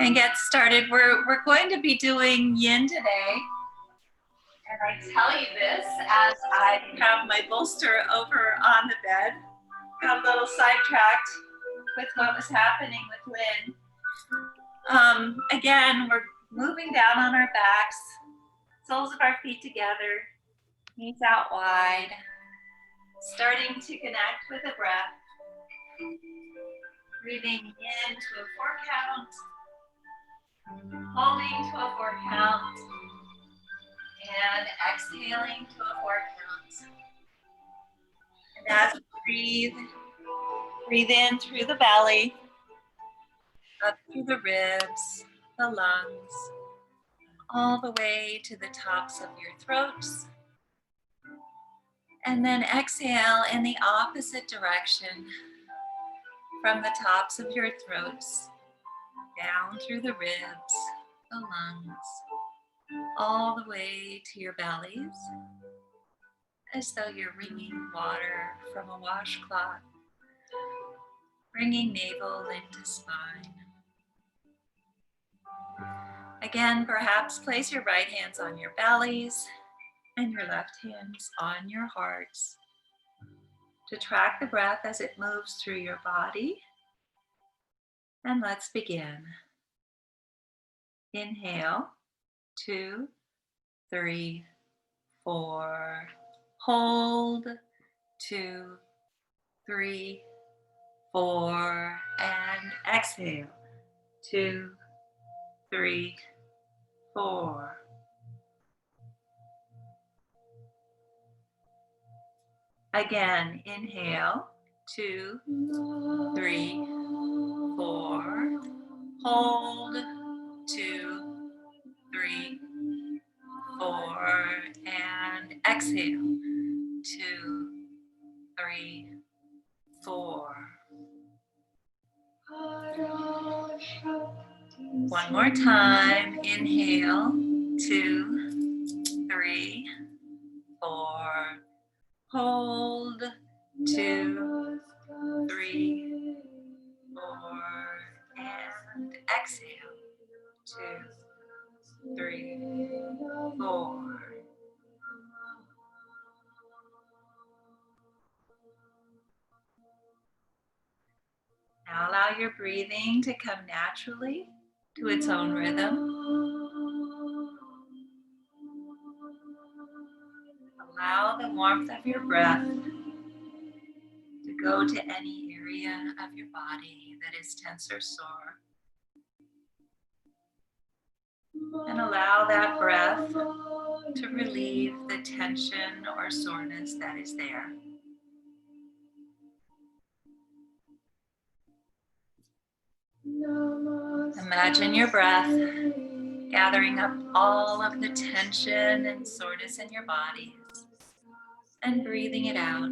and get started. We're going to be doing yin today. And I tell you this as I have my bolster over on the bed. Got a little sidetracked with what was happening with Lynn. Again, we're moving down on our backs, soles of our feet together, knees out wide, starting to connect with the breath. Breathing in to a 4 count, holding to a 4 count, and exhaling to a 4 count. And as we breathe in through the belly, up through the ribs, the lungs, all the way to the tops of your throats. And then exhale in the opposite direction from the tops of your throats, down through the ribs, the lungs, all the way to your bellies, as though you're wringing water from a washcloth, bringing navel into spine. Again, perhaps place your right hands on your bellies and your left hands on your hearts to track the breath as it moves through your body. And let's begin. Inhale, 2, 3, 4. Hold, 2, 3, 4. And exhale, 2, 3, 4. Again, inhale, 2, 3, 4. Hold, 2, 3, 4. And exhale, 2, 3, 4. One more time. Inhale, 2, 3, 4. Hold, 2, 3, 4. And exhale, 2, 3, 4. Now allow your breathing to come naturally to its own rhythm. Allow the warmth of your breath to go to any area of your body that is tense or sore. And allow that breath to relieve the tension or soreness that is there. Imagine your breath gathering up all of the tension and soreness in your body and breathing it out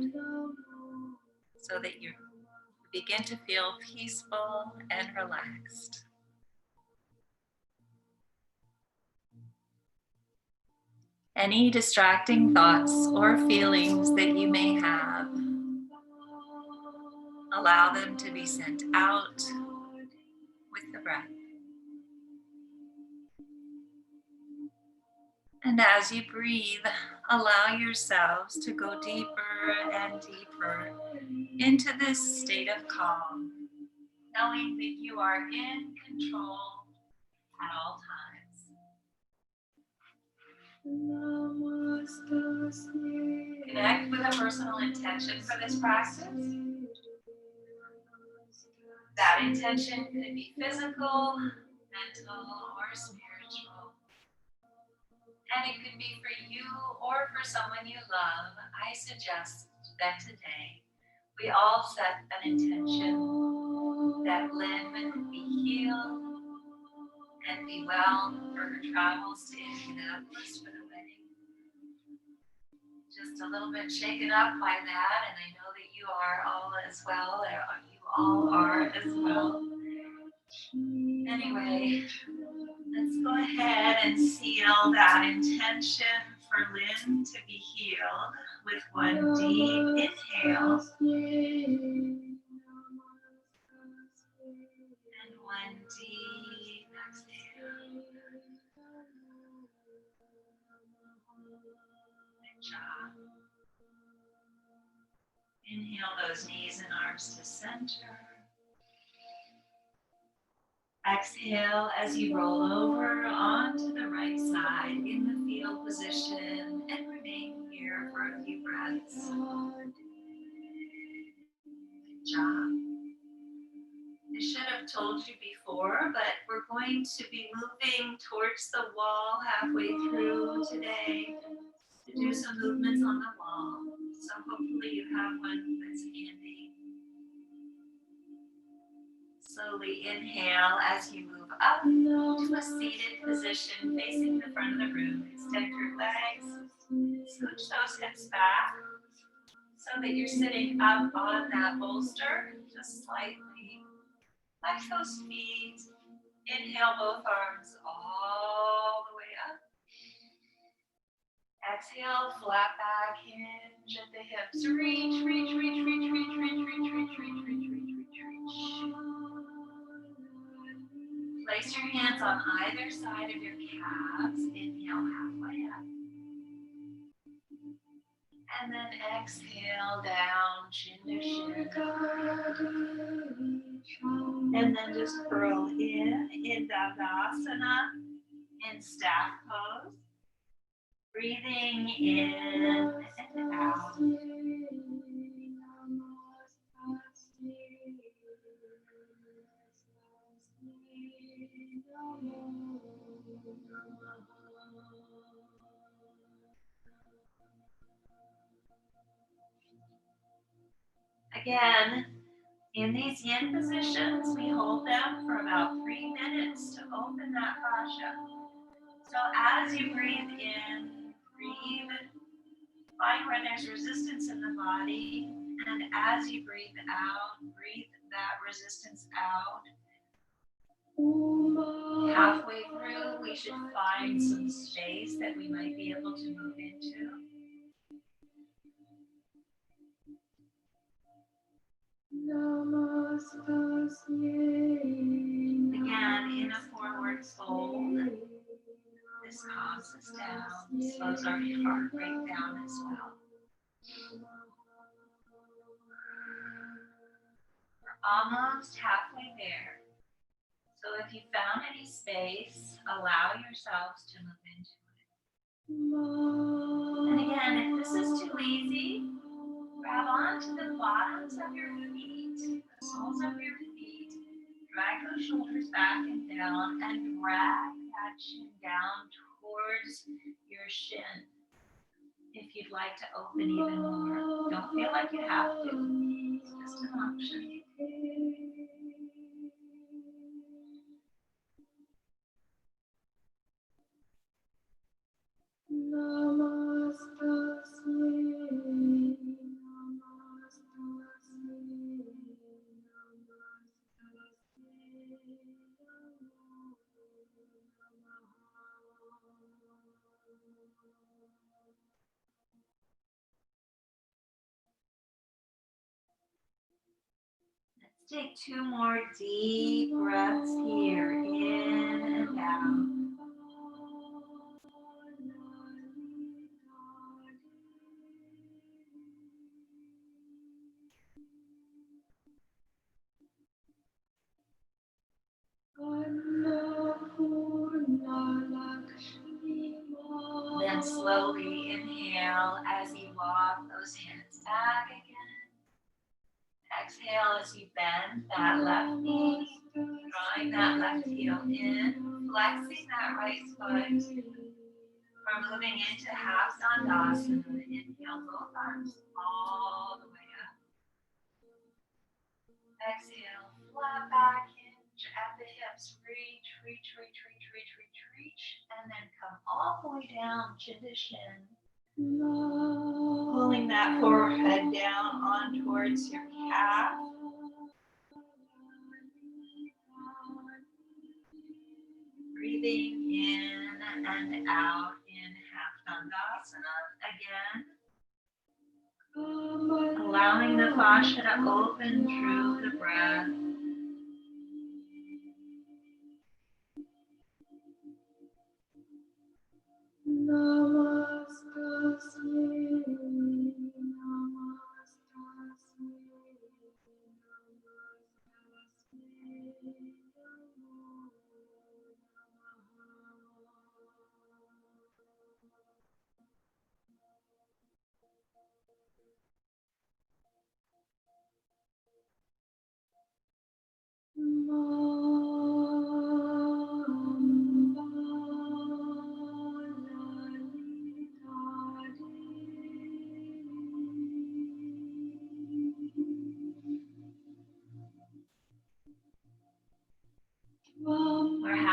so that you begin to feel peaceful and relaxed. Any distracting thoughts or feelings that you may have, allow them to be sent out with the breath. And as you breathe, allow yourselves to go deeper and deeper into this state of calm, knowing that you are in control at all times. Connect with a personal intention for this practice. That intention could be physical, mental, or spiritual. And it could be for you or for someone you love. I suggest that today we all set an intention that Lynn would be healed and be well for her travels to Indianapolis for the wedding. Just a little bit shaken up by that, and I know that you are all as well, or you all are as well. Anyway, let's go ahead and seal that intention for Lynn to be healed with one deep inhale and one deep Good job. Inhale those knees and arms to center. Exhale as you roll over onto the right side in the fetal position and remain here for a few breaths. Good job. I should have told you before, but we're going to be moving towards the wall halfway through today to do some movements on the wall. So hopefully you have one that's handy. Slowly inhale as you move up to a seated position facing the front of the room. Extend your legs, scooch those hips back so that you're sitting up on that bolster just slightly. Flex those feet. Inhale both arms all the way up. Exhale, flat back, hinge at the hips. Reach, reach, reach, reach, reach, reach, reach, reach, reach, reach, reach, reach, reach. Place your hands on either side of your calves. Inhale halfway up. And then exhale down, chin to shin. And then just curl in Dandasana, in staff pose. Breathing in and out. Again, in these yin positions, we hold them for about 3 minutes to open that fascia. So as you breathe in, breathe, find where there's resistance in the body, and as you breathe out, breathe that resistance out. Halfway through, we should find some space that we might be able to move into. Again, in a forward fold, this calms us down, slows our heart rate down as well. We're almost halfway there. So if you found any space, allow yourselves to move into it. And again, if this is too easy, grab onto the bottoms of your feet, the soles of your feet. Drag those shoulders back and down and drag that chin down towards your shin. If you'd like to open even more, don't feel like you have to. It's just an option. Let's take 2 more deep breaths here, in and out. Then slowly inhale as you walk those hands back again. Exhale as you bend that left knee, drawing that left heel in, flexing that right foot. We're moving into half Dandasana. Inhale both arms all the way up. Exhale, flat back, hinge at the hips. Reach, reach, reach, reach, reach, reach, reach. And then come all the way down, chin to shin. Pulling that forehead down on towards your calf. Breathing in and out in half Dandasana again. Allowing the fascia to open through the breath.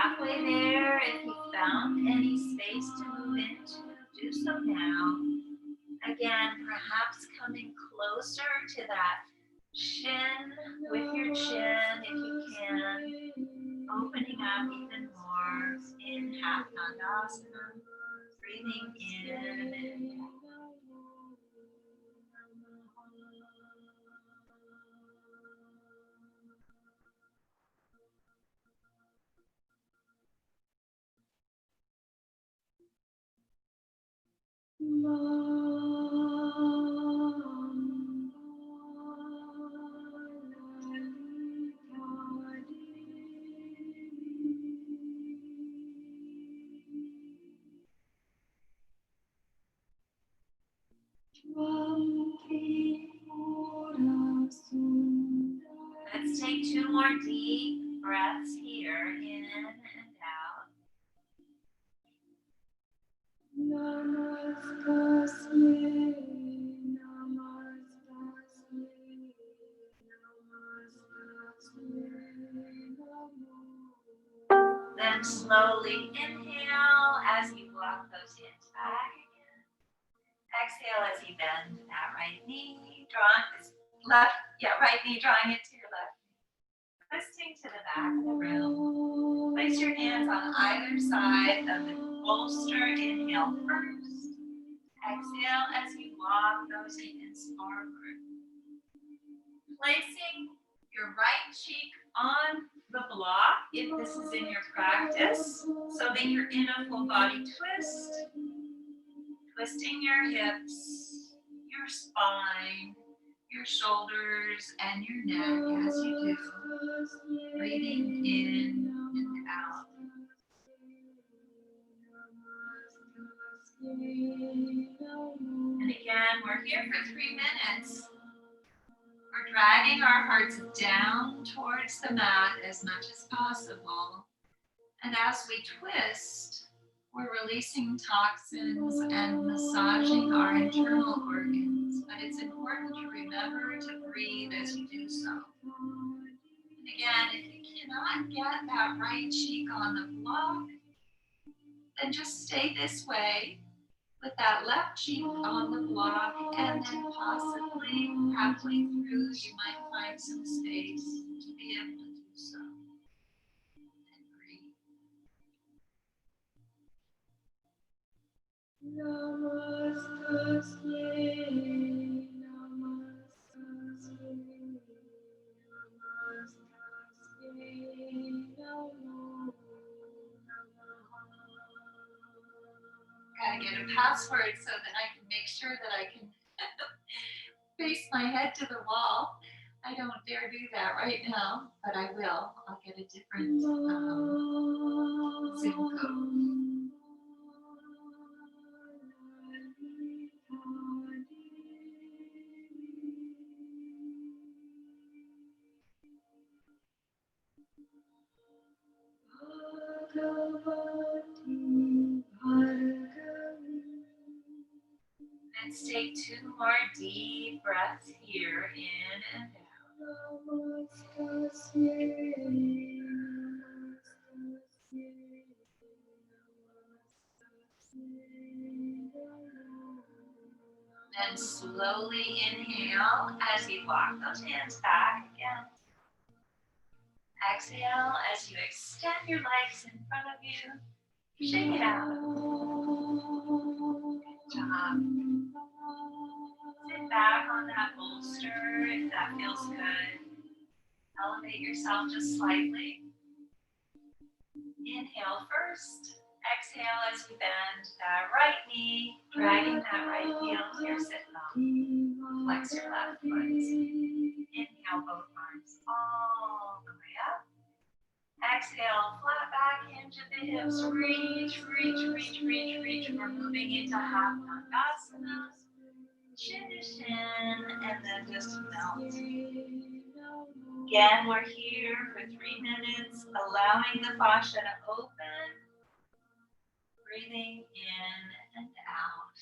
halfway there. If you found any space to move into, do so now. Again, perhaps coming closer to that chin with your chin if you can. Opening up even more in half Tandasana. Breathing in and out. Let's take 2 more deep breaths here, in and out. Then slowly inhale as you walk those hands back again. Exhale as you bend that right knee, right knee drawing it to your left knee. Twisting to the back of the room. Place your hands on either side of the bolster. Inhale first. Exhale as you walk those hands forward. Placing your right cheek on the block, if this is in your practice, so that you're in a full body twist. Twisting your hips, your spine, your shoulders, and your neck as you do. Breathing in and out. And again, we're here for 3 minutes. We're dragging our hearts down towards the mat as much as possible. And as we twist, we're releasing toxins and massaging our internal organs. But it's important to remember to breathe as you do so. And again, if you cannot get that right cheek on the block, then just stay this way with that left cheek on the block, and then possibly halfway through you might find some space to be able to do so. And breathe. Gotta get a password so that I can make sure that I can face my head to the wall. I don't dare do that right now, but I will. I'll get a different Zoom code. Let's take 2 more deep breaths here, in and out. Then slowly inhale as you walk those hands back again. Exhale as you extend your legs in front of you. Shake it out. Good job. Sit back on that bolster if that feels good. Elevate yourself just slightly. Inhale first. Exhale as you bend that right knee, dragging that right heel to your sit bone. Flex your left foot. Inhale both arms all the way up. Exhale, flat back, hinge at the hips. Reach, reach, reach, reach, reach. We're moving into half Tandasana. Chin to chin, and then just melt. Again, we're here for 3 minutes, allowing the fascia to open. Breathing in and out.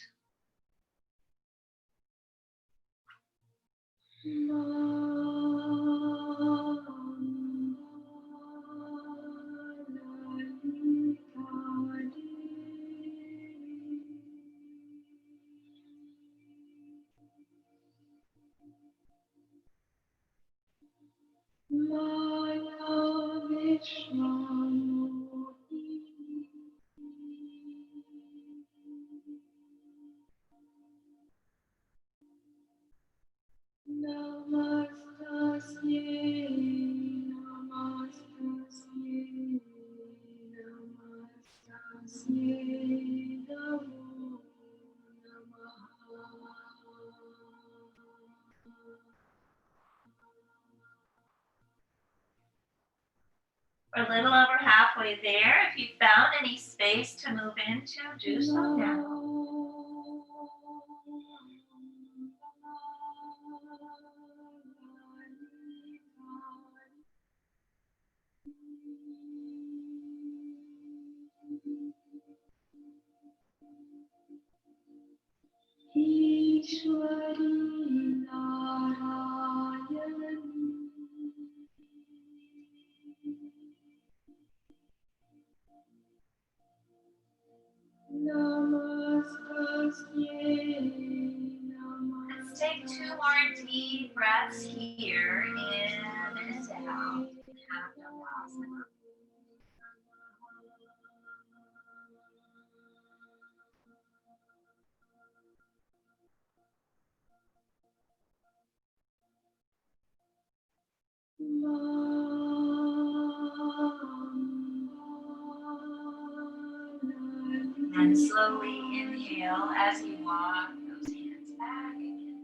We're a little over halfway there. If you found any space to move into, do so now. Let's take 2 more deep breaths here, in and out. Havasana. And slowly inhale as you walk those hands back again.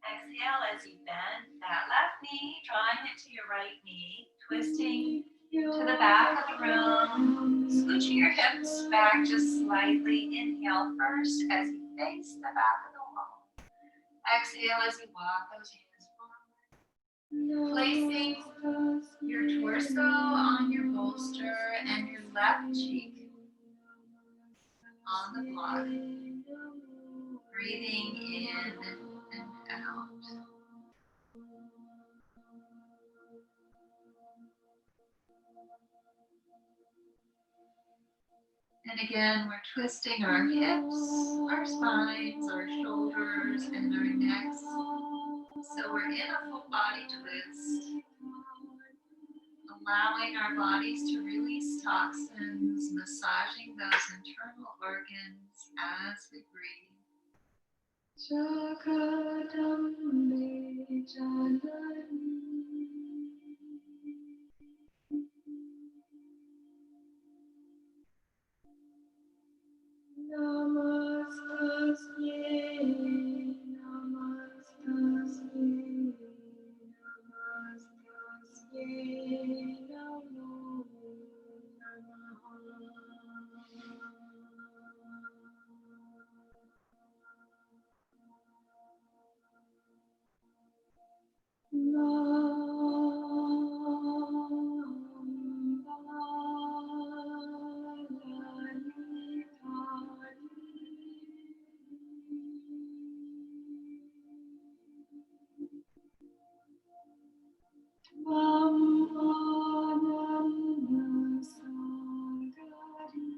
Exhale as you bend that left knee, drawing it to your right knee, twisting to the back of the room, scooching your hips back just slightly. Inhale first as you face the back of the wall. Exhale as you walk those hands forward. Placing your torso on your bolster and your left cheek on the block. Breathing in and out. And again, we're twisting our hips, our spines, our shoulders, and our necks. So we're in a full body twist, allowing our bodies to release toxins, massaging those internal organs as we breathe.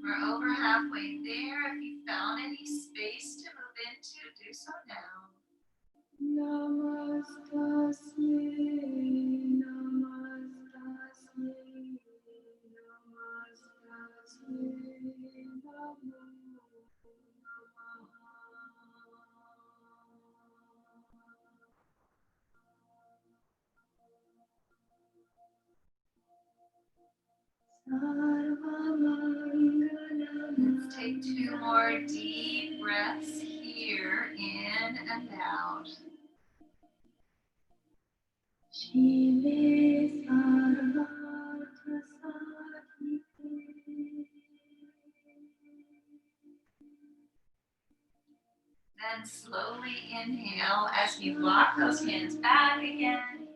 We're over halfway there. If you found any space to move into, do so now. Let's take 2 more deep breaths here, in and out. Then slowly inhale as you walk those hands back again.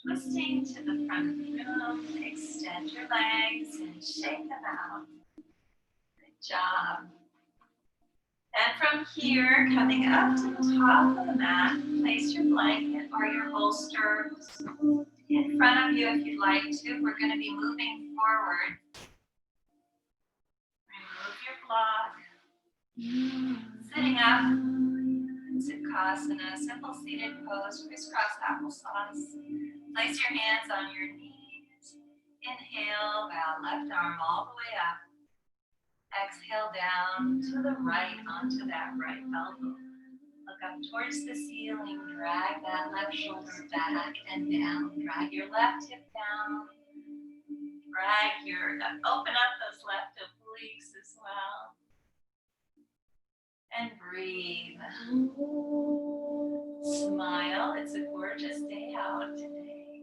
Twisting to the front of the room, extend your legs and shake them out. Good job. And from here, coming up to the top of the mat, place your blanket or your bolster in front of you if you'd like to. We're going to be moving forward. Remove your block. Sitting up, Sukhasana, simple seated pose, crisscross applesauce. Place your hands on your knees. Inhale, bow left arm all the way up. Exhale down to the right onto that right elbow. Look up towards the ceiling, drag that left shoulder back and down. Drag your left hip down. Open up those left obliques as well. And breathe. Smile. It's a gorgeous day out today.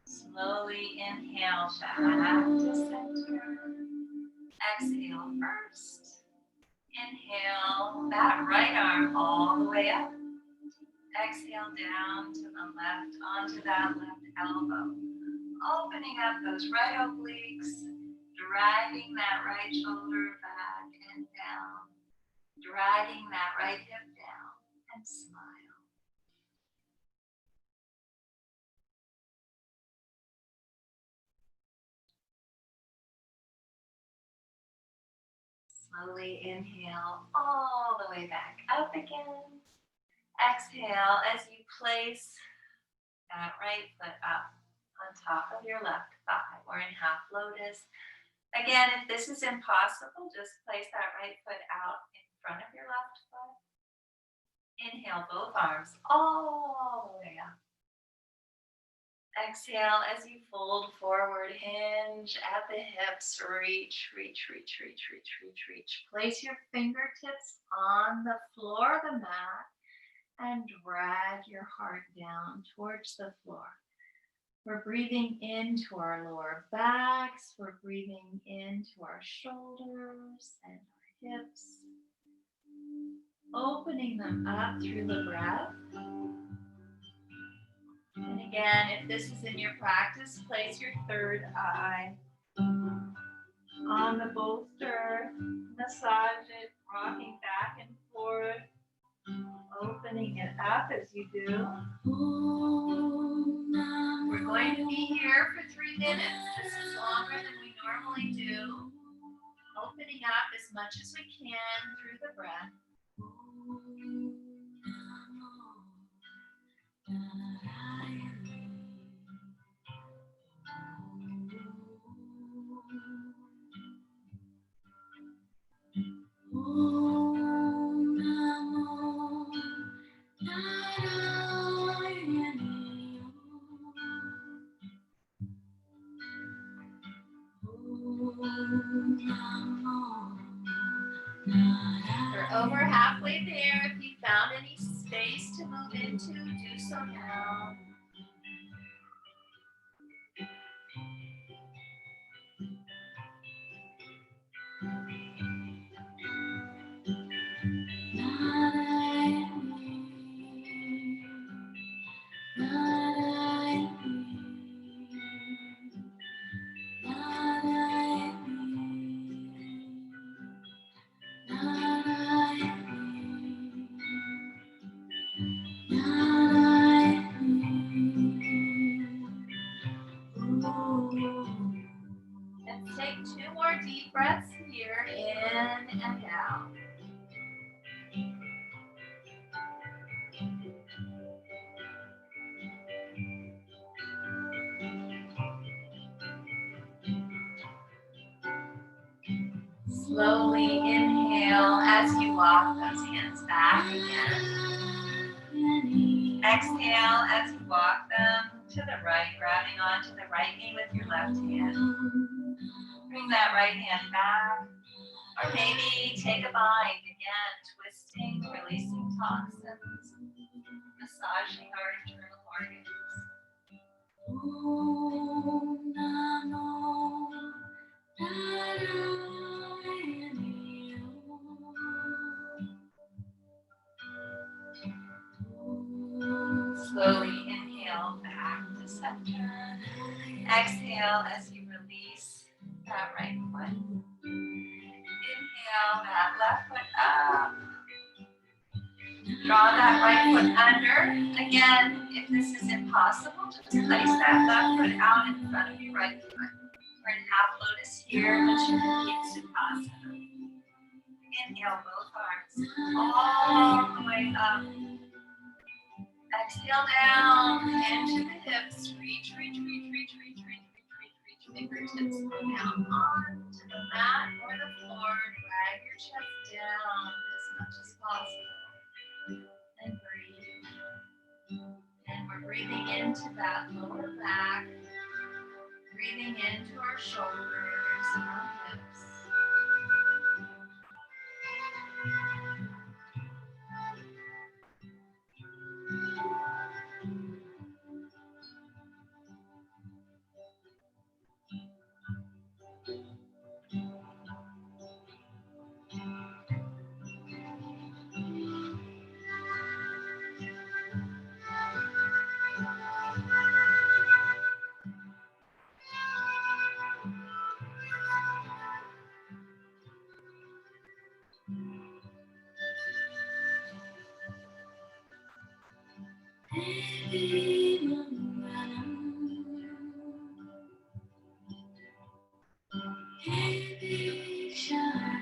Slowly inhale back to center. Exhale first. Inhale that right arm all the way up. Exhale down to the left, onto that left elbow. Opening up those right obliques, dragging that right shoulder back and down. Dragging that right hip down and smile. Slowly inhale all the way back up again. Exhale as you place that right foot up on top of your left thigh or in half lotus. Again, if this is impossible, just place that right foot out in front of your left foot. Inhale both arms all the way up. Exhale as you fold forward, hinge at the hips, reach, reach, reach, reach, reach, reach, reach. Place your fingertips on the floor of the mat and drag your heart down towards the floor. We're breathing into our lower backs, we're breathing into our shoulders and our hips, opening them up through the breath. And again, if this is in your practice, place your third eye on the bolster, massage it, rocking back and forth, opening it up as you do. We're going to be here for 3 minutes. This is longer than we normally do. Opening up as much as we can through the breath. We're over halfway there. If you found any space to move into, do so now. Let's take 2 more deep breaths here, in and out. Slowly inhale as you walk those hands back again. Exhale as you walk them to the right, grabbing onto the right knee with your left hand. Bring that right hand back. Or maybe take a bind again, twisting, releasing toxins, massaging our internal organs. Slowly inhale back to center. Exhale as you release that right foot. Inhale that left foot up. Draw that right foot under. Again, if this is impossible, just place that left foot out in front of your right foot. We're in half lotus here, but you can keep Sukhasana. Inhale both arms all the way up. Exhale down into the hips. Reach, reach, reach, reach, reach, reach, reach, reach, reach. Fingertips go down onto the mat or the floor. Drag your chest down as much as possible. And breathe. And we're breathing into that lower back, breathing into our shoulders and our hips.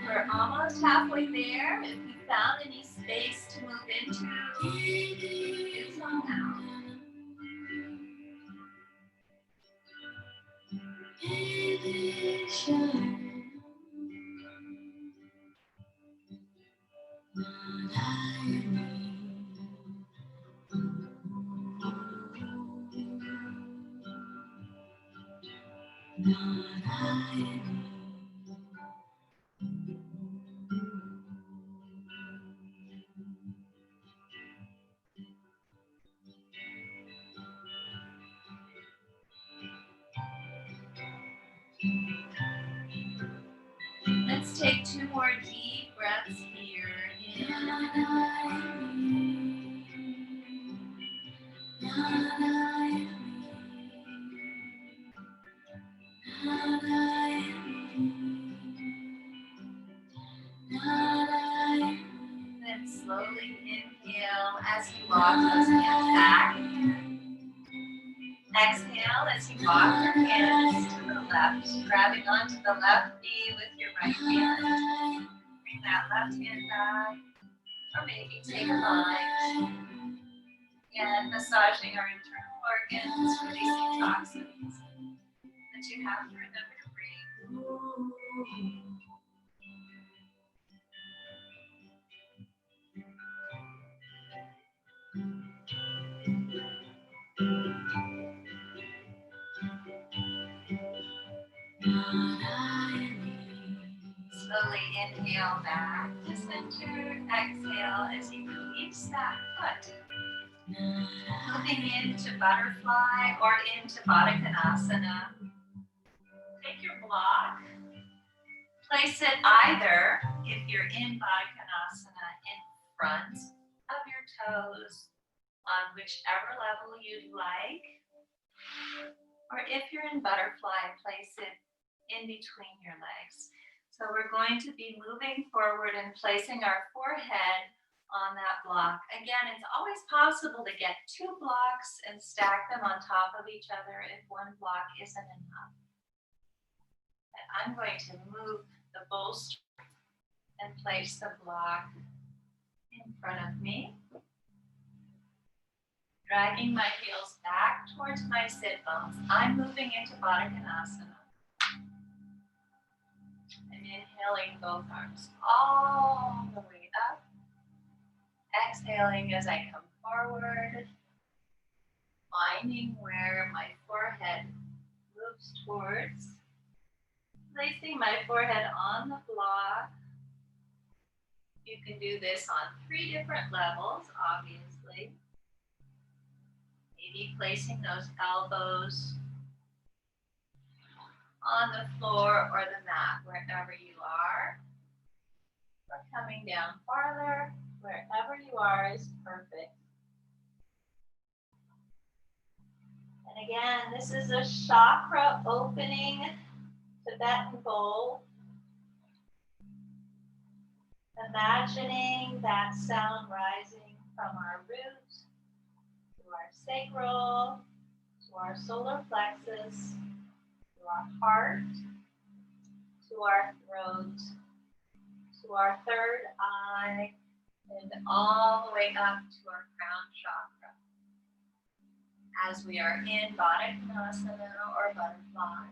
We're almost halfway there. If you found any space to move into, do so now. Let's take 2 more deep breaths here. Then slowly inhale as you walk those hands back. Exhale as you walk your hands to the left, grabbing onto the left knee with your right hand. Bring that left hand back, or maybe take a line and massaging our internal organs, releasing toxins that you have to remember to breathe. Slowly inhale back to center. Exhale as you release that foot. Moving into butterfly or into Baddha Konasana. Take your block. Place it either, if you're in Baddha Konasana, in front of your toes on whichever level you'd like. Or if you're in butterfly, place it in between your legs. So we're going to be moving forward and placing our forehead on that block. Again, it's always possible to get 2 blocks and stack them on top of each other if one block isn't enough. And I'm going to move the bolster and place the block in front of me. Dragging my heels back towards my sit bones. I'm moving into Baddha Konasana. And inhaling both arms all the way up. Exhaling as I come forward. Finding where my forehead moves towards. Placing my forehead on the block. You can do this on 3 different levels, obviously. Maybe placing those elbows on the floor or the mat, wherever you are. Or coming down farther, wherever you are is perfect. And again, this is a chakra opening Tibetan bowl. Imagining that sound rising from our root to our sacral, to our solar plexus, to our heart, to our throat, to our third eye, and all the way up to our crown chakra. As we are in Baddha Konasana or butterfly.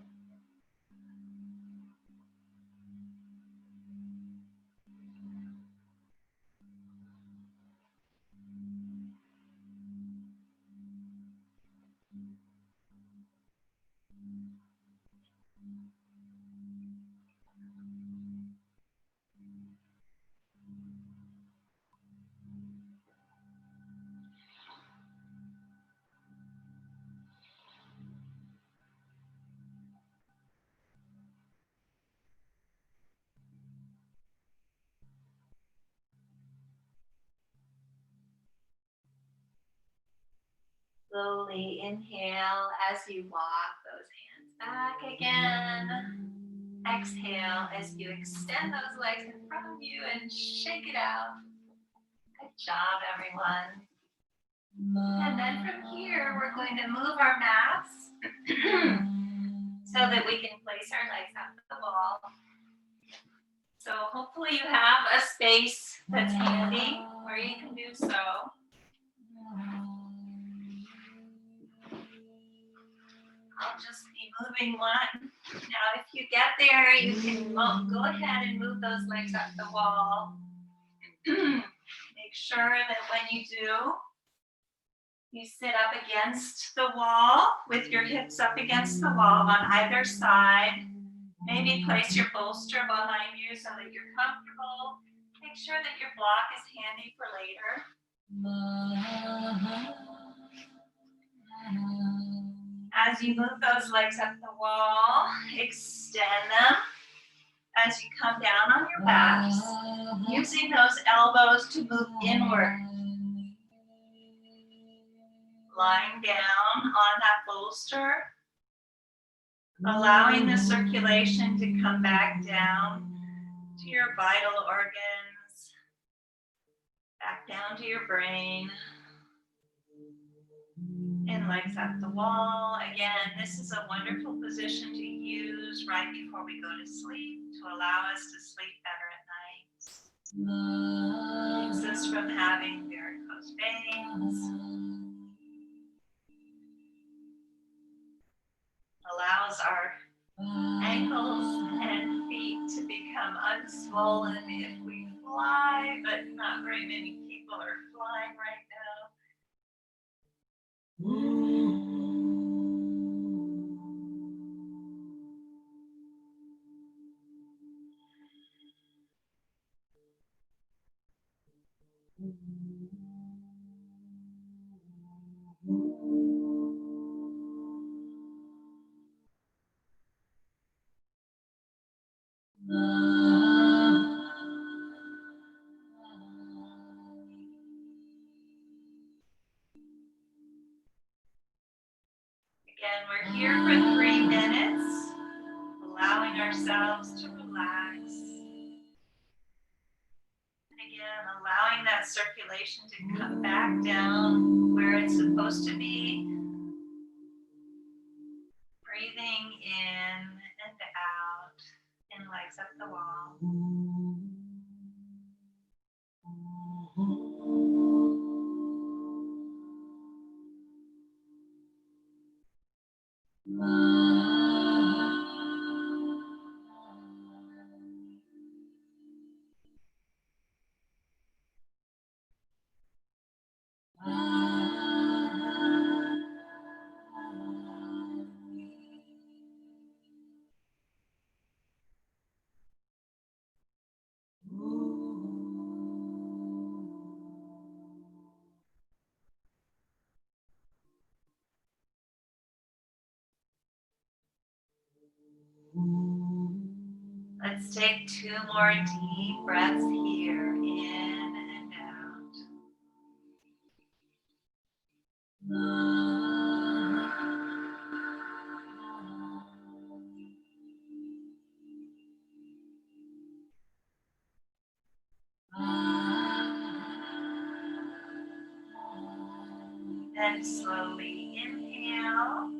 Slowly inhale as you walk those hands back again. Exhale as you extend those legs in front of you and shake it out. Good job, everyone. And then from here, we're going to move our mats so that we can place our legs on the wall. So hopefully you have a space that's handy where you can do so. I'll just be moving one. Now, if you get there, you can go ahead and move those legs up the wall. Make sure that when you do, you sit up against the wall with your hips up against the wall on either side. Maybe place your bolster behind you so that you're comfortable. Make sure that your block is handy for later. As you move those legs up the wall, extend them as you come down on your backs, using those elbows to move inward. Lying down on that bolster, allowing the circulation to come back down to your vital organs, back down to your brain, and legs up the wall. Again, this is a wonderful position to use right before we go to sleep to allow us to sleep better at night. Keeps us from having varicose veins. Allows our ankles and feet to become unswollen if we fly, but not very many people are flying right now. Again, we're here for 3 minutes, allowing ourselves to relax. And again, allowing that circulation to come back down where it's supposed to be. Breathing in and out, and legs up the wall. Let's take 2 more deep breaths here, in and out. Then slowly inhale.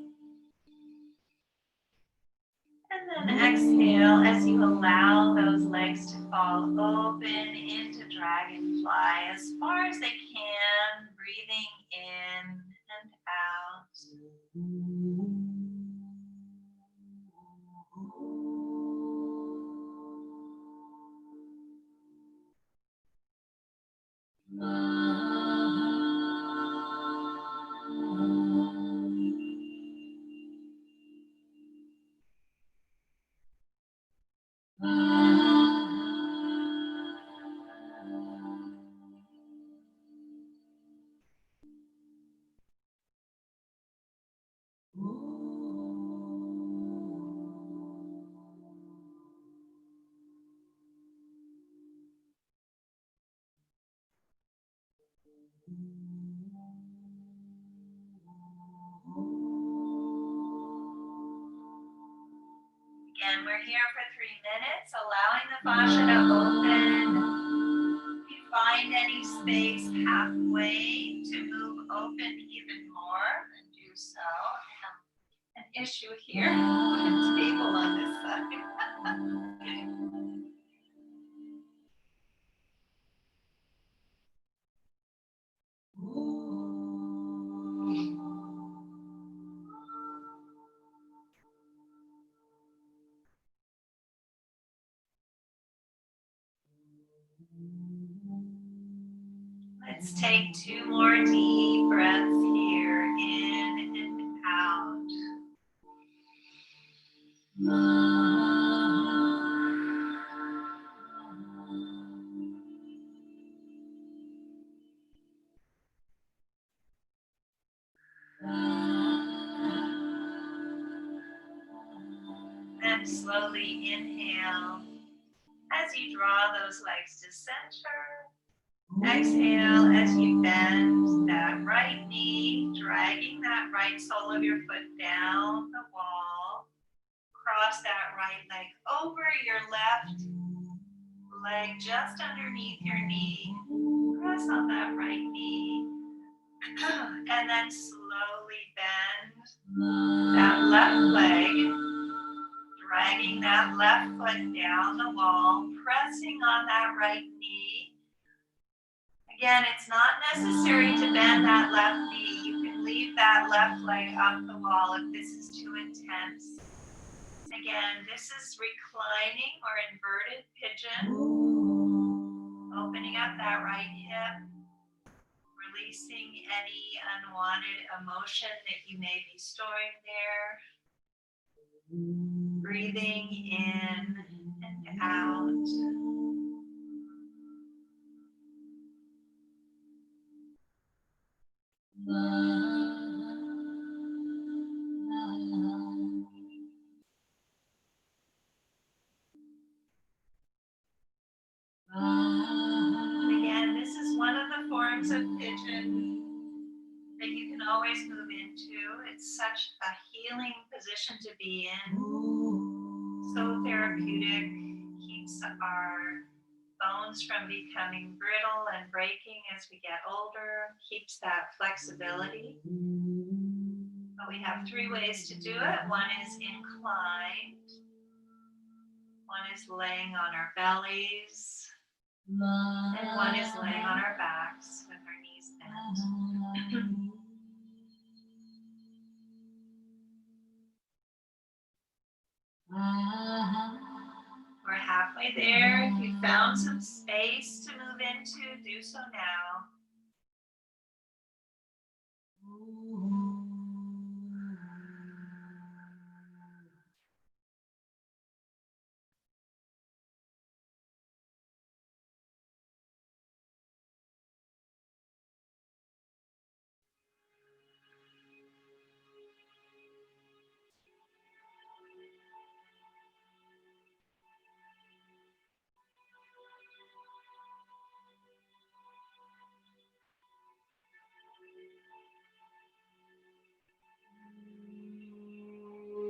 And then exhale as you allow those legs to fall open into dragonfly as far as they can, breathing in and And we're here for 3 minutes, allowing the fascia to open. If you find any space halfway to move open even more, then do so. I have an issue here with a table on this side. Let's take 2 more deep breaths here, in and out. Then slowly inhale as you draw those legs to center. Exhale as you bend that right knee, dragging that right sole of your foot down the wall. Cross that right leg over your left leg just underneath your knee. Press on that right knee. And then slowly bend that left leg, dragging that left foot down the wall, pressing on that right knee. Again, it's not necessary to bend that left knee. You can leave that left leg up the wall if this is too intense. Again, this is reclining or inverted pigeon. Opening up that right hip. Releasing any unwanted emotion that you may be storing there. Breathing in and out. Again, this is one of the forms of pigeon that you can always move into. It's such a healing position to be in. So therapeutic, keeps our bones from becoming brittle and breaking as we get older, keeps that flexibility. But we have 3 ways to do it. One is inclined. One is laying on our bellies. And one is laying on our backs with our knees bent. We're halfway there. If you found some space to move into, do so now.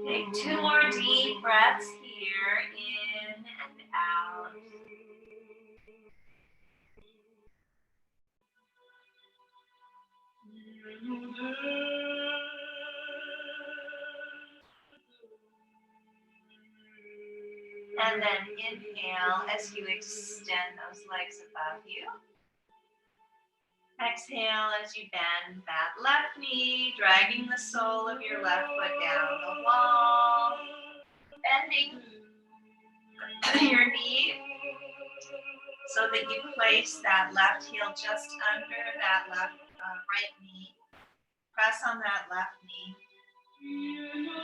Take 2 more deep breaths here, in and out. And then inhale as you extend those legs above you. Exhale as you bend that left knee, dragging the sole of your left foot down the wall. Bending your knee so that you place that left heel just under that left right knee. Press on that left knee.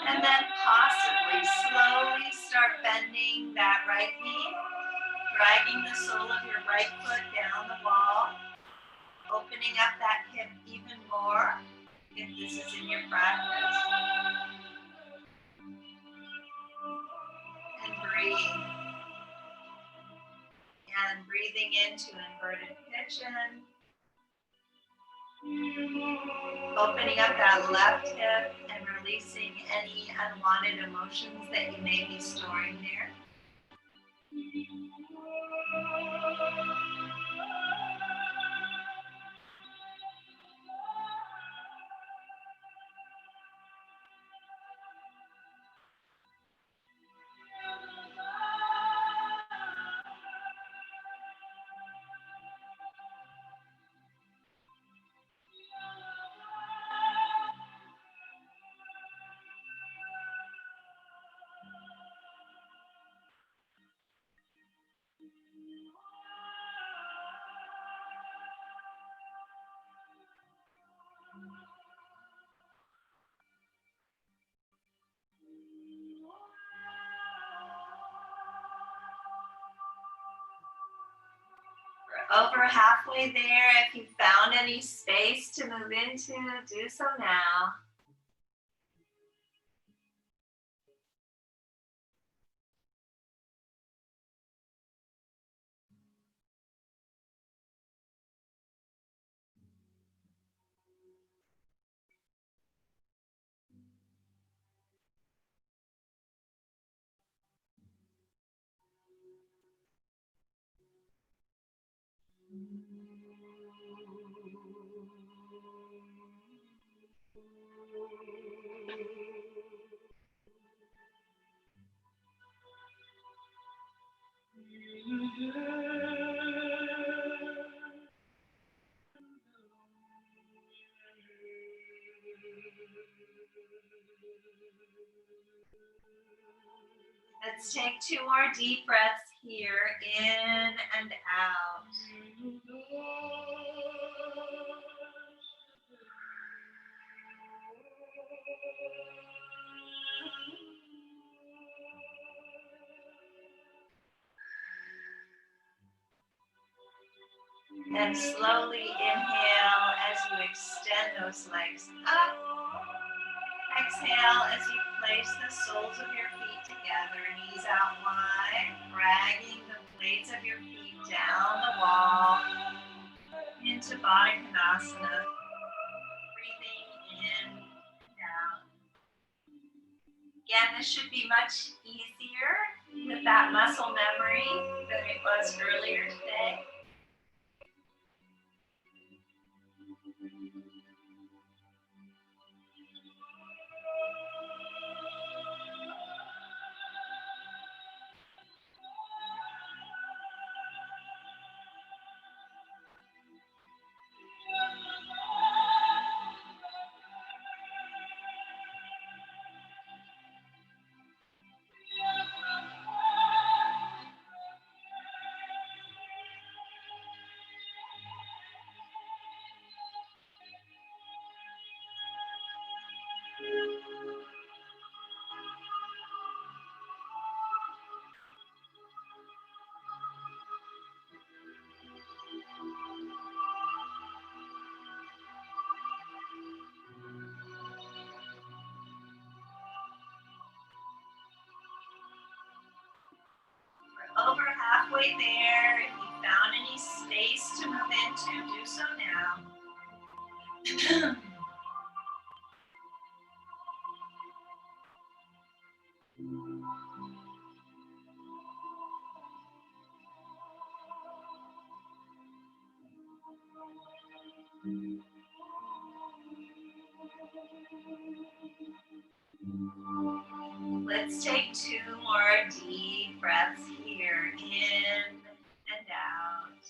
And then possibly slowly start bending that right knee, dragging the sole of your right foot down the wall, opening up that hip even more if this is in your practice. And breathe. And breathing into inverted pigeon. Opening up that left hip and releasing any unwanted emotions that you may be storing there. We're over halfway there. If you found any space to move into, do so now. Let's take 2 more deep breaths here, in and out. And slowly inhale as you extend those legs up. Exhale as you place the soles of your feet together, knees out wide, dragging the blades of your feet down the wall into Baddha Konasana. Breathing in and out. Again, this should be much easier with that muscle memory than it was earlier today. Over halfway there. If you found any space to move into, do so now. Let's take 2 more deep breaths here, in and out.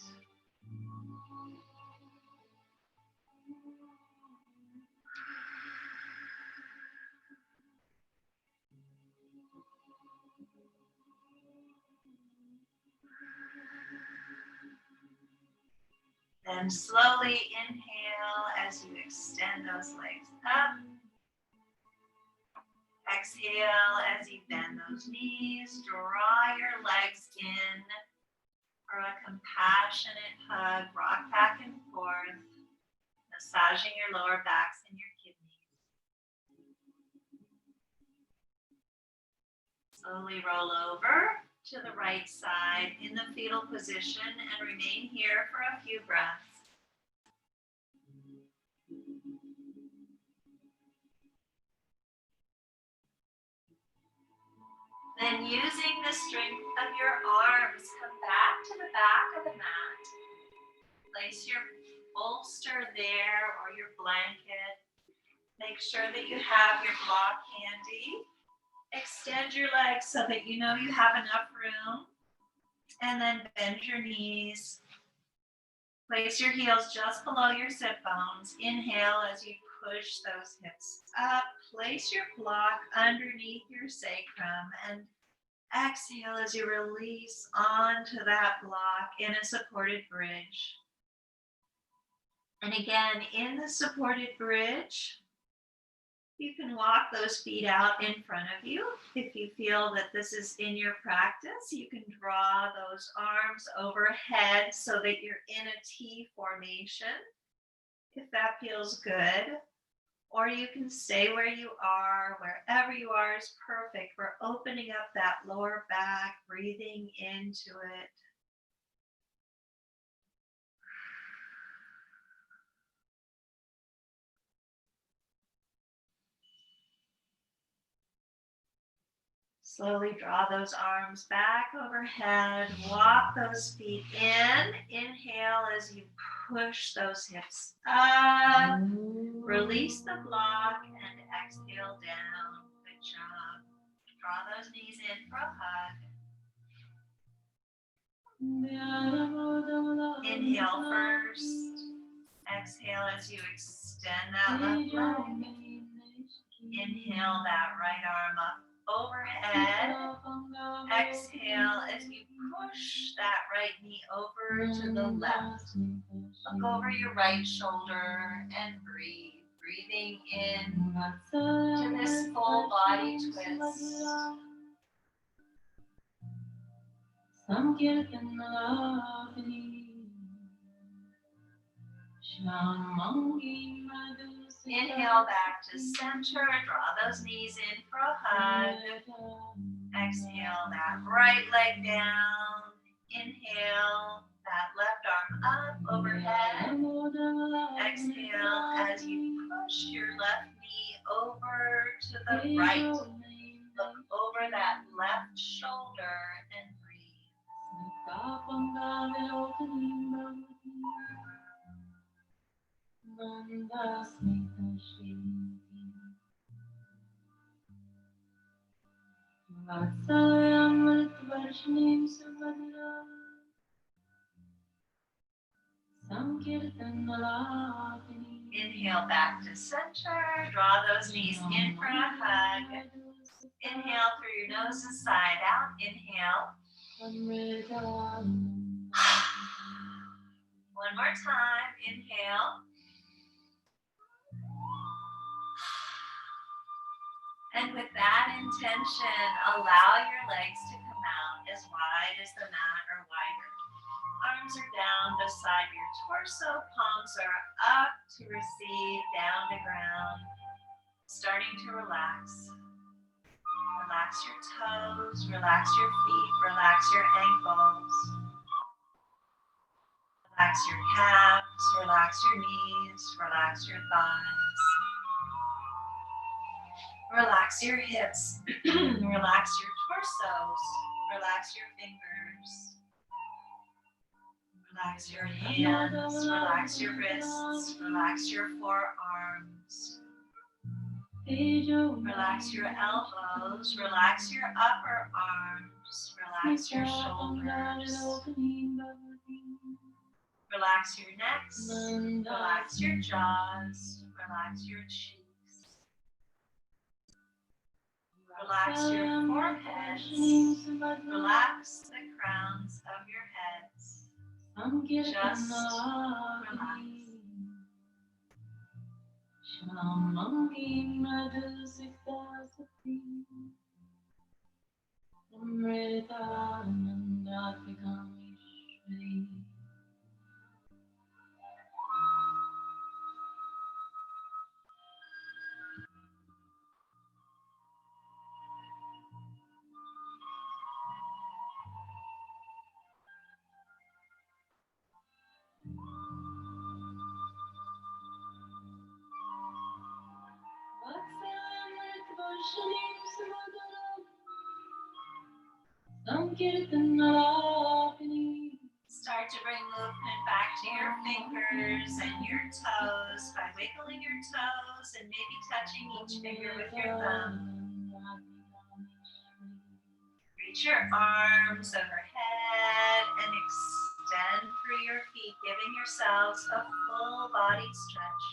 Then slowly inhale as you extend those legs up. Exhale as you bend those knees. Draw your legs in for a compassionate hug. Rock back and forth, massaging your lower backs and your kidneys. Slowly roll over to the right side in the fetal position and remain here for a few breaths. then using the strength of your arms, come back to the back of the mat. Place your bolster there or your blanket. Make sure that you have your block handy. Extend your legs so that you know you have enough room. And then bend your knees. Place your heels just below your sit bones. Inhale as you push those hips up. Place your block underneath your sacrum and exhale as you release onto that block in a supported bridge. And again, in the supported bridge, you can walk those feet out in front of you. If you feel that this is in your practice, you can draw those arms overhead so that you're in a T formation, if that feels good. Or you can stay where you are. Wherever you are is perfect. We're opening up that lower back, breathing into it. Slowly draw those arms back overhead. Walk those feet in. Inhale as you push those hips up. Release the block and exhale down. Good job. Draw those knees in for a hug. Inhale first. Exhale as you extend that left leg. Inhale that right arm up overhead. Exhale as you push that right knee over to the left. Look over your right shoulder and breathe. Breathing in to this full body twist. Inhale back to center. Draw those knees in for a hug. Exhale that right leg down. Inhale that left arm up overhead. Exhale as you push your left knee over to the right. Look over that left shoulder and inhale back to center. Draw those knees in for a hug. Inhale through your nose and side out. Inhale. One more time. Inhale. And with that intention, allow your legs to come out as wide as the mat or wider. Arms are down beside your torso, palms are up to receive, down to ground. Starting to relax. Relax your toes, relax your feet, relax your ankles. Relax your calves, relax your knees, relax your thighs. Relax your hips, relax your torsos, relax your fingers. Relax your hands, relax your wrists, relax your forearms. Relax your elbows, relax your upper arms, relax your shoulders. Relax your necks, relax your jaws, relax your cheeks. Relax your foreheads, relax the crowns of your heads. Just relax. Start to bring movement back to your fingers and your toes by wiggling your toes and maybe touching each finger with your thumb. Reach your arms overhead and extend through your feet, giving yourselves a full body stretch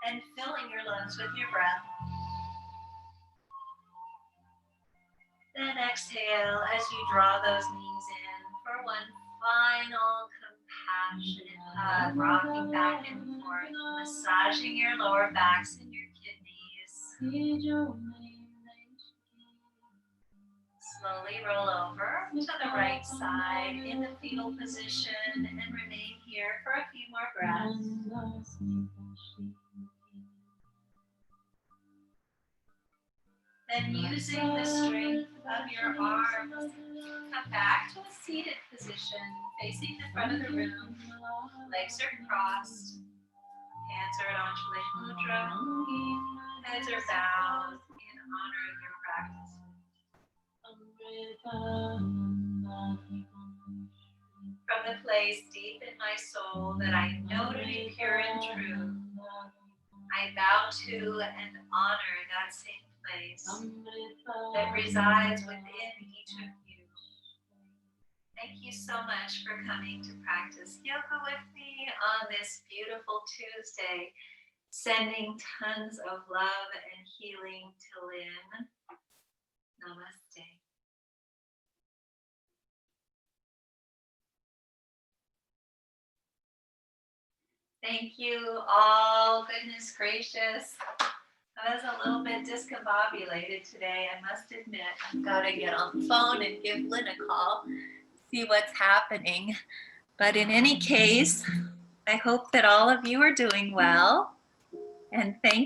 and filling your lungs with your breath. Then exhale as you draw those knees in for one final compassionate hug, rocking back and forth, massaging your lower backs and your kidneys. Slowly roll over to the right side in the fetal position and remain here for a few more breaths. Then using the strength of your arms, come back to a seated position, facing the front of the room. Legs are crossed, hands are at Undulation Mudra, heads are bowed in honor of your practice. From the place deep in my soul that I know to be pure and true, I bow to and honor that same place that resides within each of you. Thank you so much for coming to practice yoga with me on this beautiful Tuesday. Sending tons of love and healing to Lynn. Namaste. Thank you all. Goodness gracious. I was a little bit discombobulated today, I must admit. I've got to get on the phone and give Lynn a call, see what's happening. But in any case, I hope that all of you are doing well. And thank